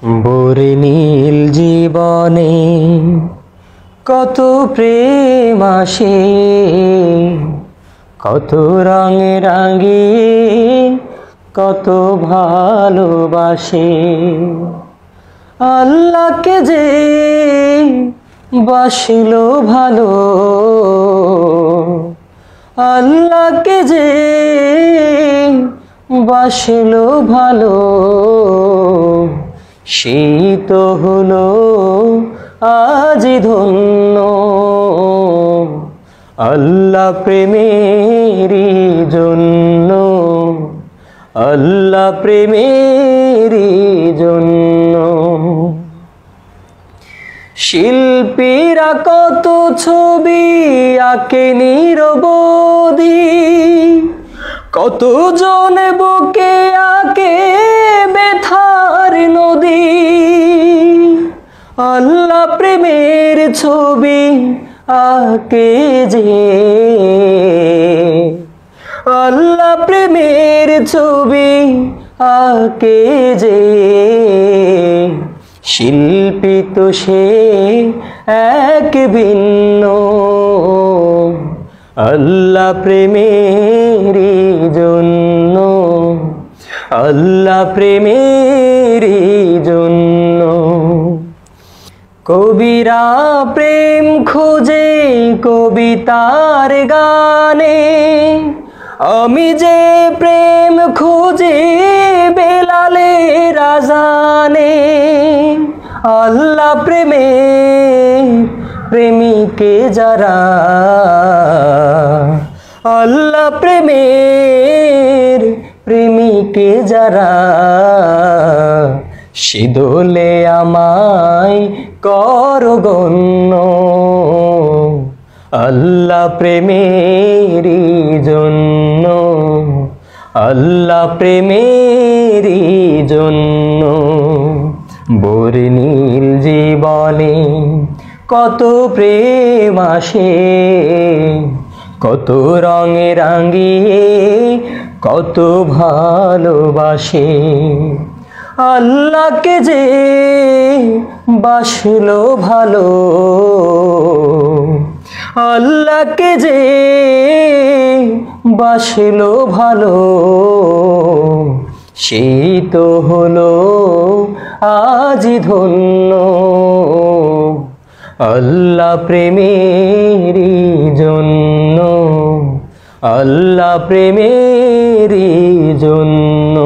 বর্ণিল জীবনে কত প্রেম আসে, কত রঙে রাঙিয়ে কত ভালোবাসে। আল্লাহকে যে বাসলো ভালো, আল্লাহকে যে বাসলো ভালো, সেই তো হলো আজ ধন্য। আল্লাহ প্রেমেরই জন্য, আল্লাহ প্রেমেরই জন্য। শিল্পীরা কত ছবি আঁকে নিরবধি, কত জন বুকে আঁকে ব্যথার নদী। আল্লাহ প্রেমের ছবি আঁকে যে, আল্লাহ প্রেমের ছবি আঁকে যে, শিল্পী তো সে এক ভিন্ন। আল্লাহ প্রেমেরই জন্য, আল্লাহ প্রেমেরই জন্য। কবিরা প্রেম খোঁজে কবিতার গানে, আমি যে প্রেম খুঁজি বেলালের আযানে। আল্লাহ প্রেমের প্রেমিকে যারা, আল্লাহ প্রেমের প্রেমিকে যারা, সে দোলে আমায় কর গণ্য। আল্লাহ প্রেমেরই জন্য, আল্লাহ প্রেমেরই জন্য। বর্ণিল জীবনে কত প্রেম আসে, কত রঙে রাঙিয়ে কত ভালোবাসে। আল্লাহকে যে বাসলো ভালো, আল্লাহকে যে বাসলো ভালো, সেই তো হলো আজ ধন্য। আল্লাহ প্রেমেরই জন্য, আল্লাহ প্রেমেরই জন্য।